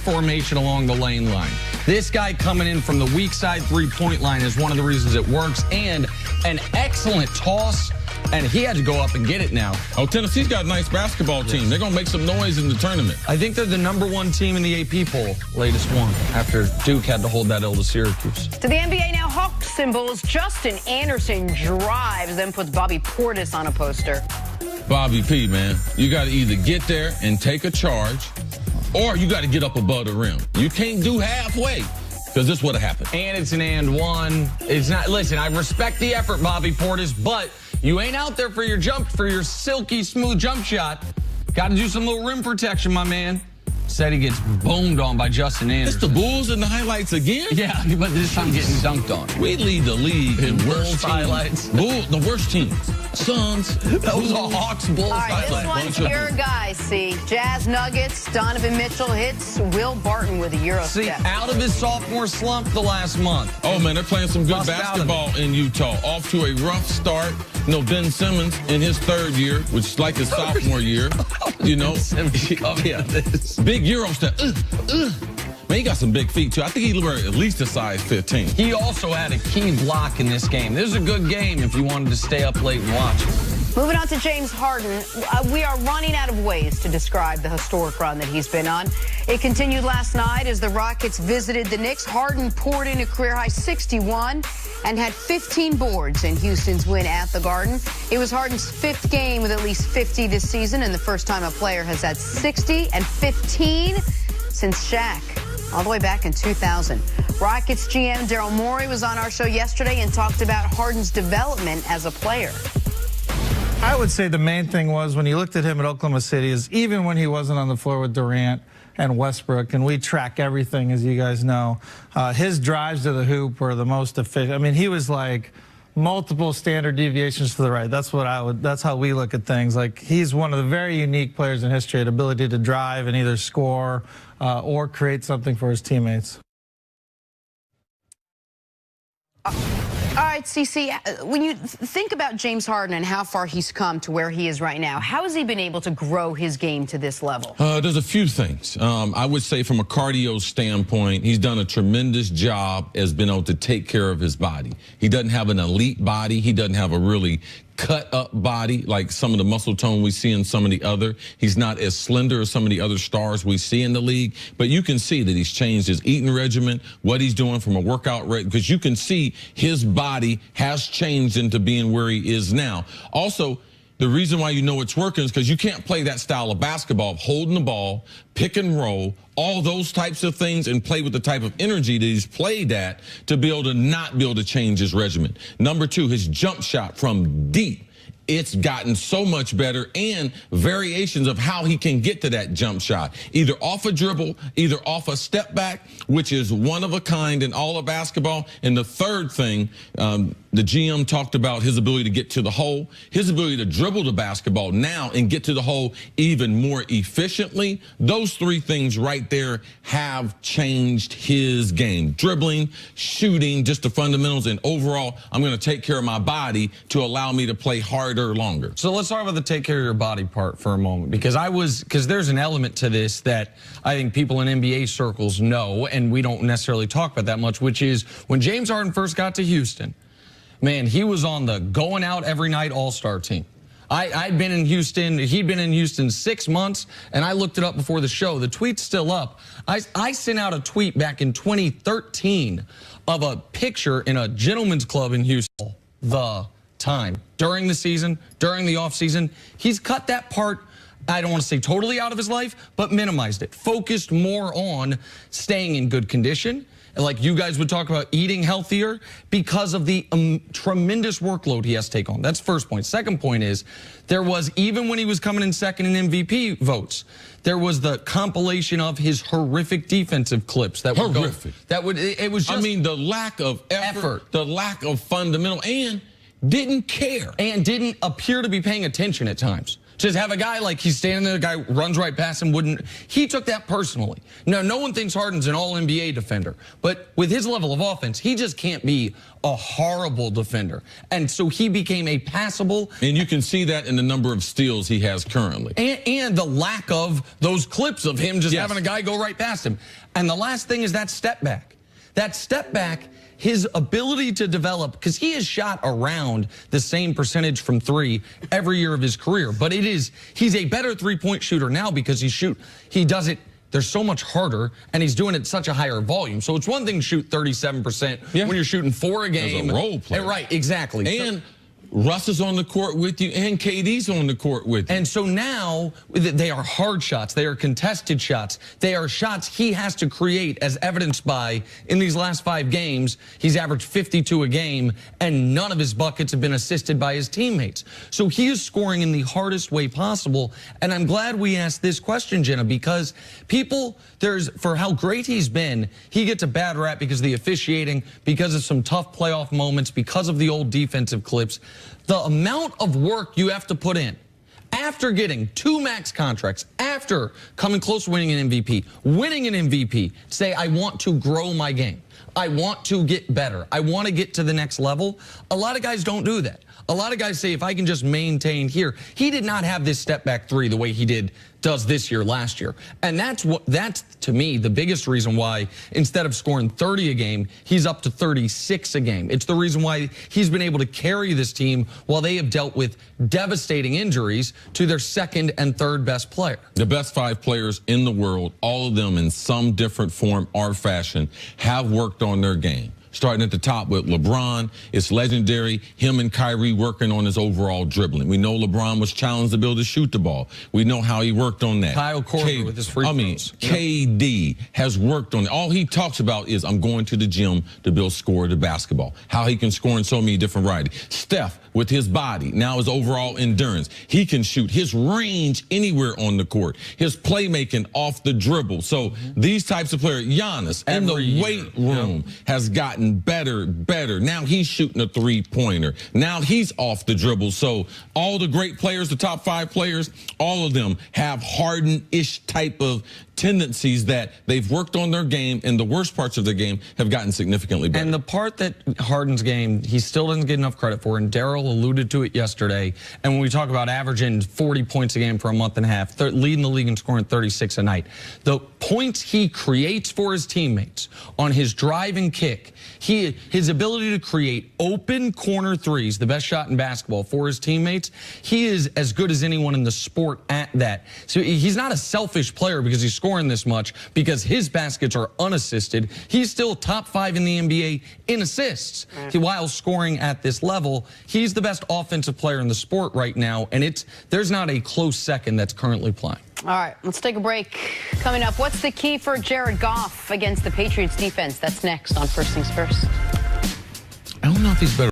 formation along the lane line. This guy coming in from the weak side three-point line is one of the reasons it works, and an excellent toss. And he had to go up and get it now. Oh, Tennessee's got a nice basketball team. They're going to make some noise in the tournament. I think they're the #1 team in the AP poll, latest one, after Duke had to hold that L to Syracuse. To the NBA now, Hawk symbols. Justin Anderson drives, then puts Bobby Portis on a poster. Bobby P, man, you got to either get there and take a charge, or you got to get up above the rim. You can't do halfway, because this would have happened. And it's an and one. It's not. Listen, I respect the effort, Bobby Portis, but you ain't out there for your silky smooth jump shot. Got to do some little rim protection, my man. Said he gets boomed on by Justin Anderson. It's the Bulls in the highlights again? Yeah, but this time getting dunked on. We lead the league in worst highlights. Bulls, the worst teams. Suns. That was a Hawks Bulls All right, highlight. this one's your guys, see. Jazz Nuggets, Donovan Mitchell hits Will Barton with a Euro See, step. out of his sophomore slump the last month. Oh, man, they're playing some good basketball in Utah. Off to a rough start. You know, Ben Simmons in his third year, which is like his sophomore year. You know, big Euro step. Man, he got some big feet, too. I think he were at least a size 15. He also had a key block in this game. This is a good game if you wanted to stay up late and watch it. Moving on to James Harden, we are running out of ways to describe the historic run that he's been on. It continued last night as the Rockets visited the Knicks. Harden poured in a career-high 61 and had 15 boards in Houston's win at the Garden. It was Harden's 5th game with at least 50 this season, and the first time a player has had 60 and 15 since Shaq, all the way back in 2000. Rockets GM Daryl Morey was on our show yesterday and talked about Harden's development as a player. I would say the main thing was when you looked at him at Oklahoma City is even when he wasn't on the floor with Durant and Westbrook, and we track everything, as you guys know, his drives to the hoop were the most efficient. I mean, he was like multiple standard deviations to the right. That's how we look at things. Like, he's one of the very unique players in history, the ability to drive and either score or create something for his teammates. All right, CC, when you think about James Harden and how far he's come to where he is right now, how has he been able to grow his game to this level? There's a few things. I would say from a cardio standpoint, he's done a tremendous job as being able to take care of his body. He doesn't have an elite body. He doesn't have a really cut up body like some of the muscle tone we see in some of the other. He's not as slender as some of the other stars we see in the league, but you can see that he's changed his eating regimen, what he's doing from a workout rate, because you can see his body has changed into being where he is now. Also, the reason why you know it's working is because you can't play that style of basketball of holding the ball, pick and roll, all those types of things, and play with the type of energy that he's played at to be able to not be able to change his regimen. Number 2, his jump shot from deep. It's gotten so much better, and variations of how he can get to that jump shot, either off a dribble, either off a step back, which is one of a kind in all of basketball. And the third thing, the GM talked about his ability to get to the hole, his ability to dribble the basketball now and get to the hole even more efficiently. Those 3 things right there have changed his game. Dribbling, shooting, just the fundamentals, and overall, I'm going to take care of my body to allow me to play harder longer. So let's talk about the take care of your body part for a moment, because there's an element to this that I think people in NBA circles know, and we don't necessarily talk about that much, which is when James Harden first got to Houston, man, he was on the going out every night all-star team. I'd been in Houston. He'd been in Houston 6 months, and I looked it up before the show. The tweet's still up. I sent out a tweet back in 2013 of a picture in a gentleman's club in Houston. The time during the season, during the off season, he's cut that part, I don't want to say totally out of his life, but minimized it, focused more on staying in good condition. And like you guys would talk about, eating healthier because of the tremendous workload he has to take on. That's first point. Second point is, there was, even when he was coming in second in MVP votes, there was the compilation of his horrific defensive clips that would horrific. It was just, I mean, the lack of effort, the lack of fundamental, and didn't care. And didn't appear to be paying attention at times. Just have a guy like he's standing there, the guy runs right past him, he took that personally. Now, no one thinks Harden's an all-NBA defender, but with his level of offense, he just can't be a horrible defender. And so he became a passable. And you can see that in the number of steals he has currently. And the lack of those clips of him just having a guy go right past him. And the last thing is that step back. That step back, his ability to develop, because he has shot around the same percentage from three every year of his career, but he's a better three-point shooter now because he does it, there's so much harder, and he's doing it at such a higher volume. So it's one thing to shoot 37% when you're shooting 4 a game. As a role player. Right, exactly. And Russ is on the court with you, and KD's on the court with you. And so now they are hard shots. They are contested shots. They are shots he has to create, as evidenced by, in these last 5 games, he's averaged 52 a game, and none of his buckets have been assisted by his teammates. So he is scoring in the hardest way possible. And I'm glad we asked this question, Jenna, because for how great he's been, he gets a bad rap because of the officiating, because of some tough playoff moments, because of the old defensive clips. The amount of work you have to put in after getting 2 max contracts, after coming close to winning an MVP, say, I want to grow my game. I want to get better. I want to get to the next level. A lot of guys don't do that. A lot of guys say, if I can just maintain here. He did not have this step back 3 the way he does this year, last year. And that's to me, the biggest reason why instead of scoring 30 a game, he's up to 36 a game. It's the reason why he's been able to carry this team while they have dealt with devastating injuries to their 2nd and 3rd best player. The best 5 players in the world, all of them in some different form or fashion, have worked on their game. Starting at the top with LeBron, it's legendary. Him and Kyrie working on his overall dribbling. We know LeBron was challenged to be able to shoot the ball. We know how he worked on that. Kyle Korver with his free throws. KD has worked on it. All he talks about is, I'm going to the gym to build score to basketball. How he can score in so many different varieties. Steph, with his body, now his overall endurance. He can shoot. His range anywhere on the court. His playmaking off the dribble. So these types of players, Giannis, in the weight room has gotten better. Now he's shooting a 3-pointer. Now he's off the dribble. So all the great players, the top 5 players, all of them have Harden-ish type of tendencies that they've worked on their game, and the worst parts of their game have gotten significantly better. And the part that Harden's game, he still doesn't get enough credit for, and Daryl alluded to it yesterday, and when we talk about averaging 40 points a game for a month and a half, leading the league in scoring 36 a night, the points he creates for his teammates on his drive and kick, his ability to create open corner threes, the best shot in basketball for his teammates, he is as good as anyone in the sport at that. So he's not a selfish player because he's scoring this much, because his baskets are unassisted. He's still top 5 in the NBA in assists while scoring at this level. He's the best offensive player in the sport right now, and there's not a close second that's currently playing. All right, let's take a break. Coming up, what's the key for Jared Goff against the Patriots defense? That's next on First Things First. I don't know if he's better.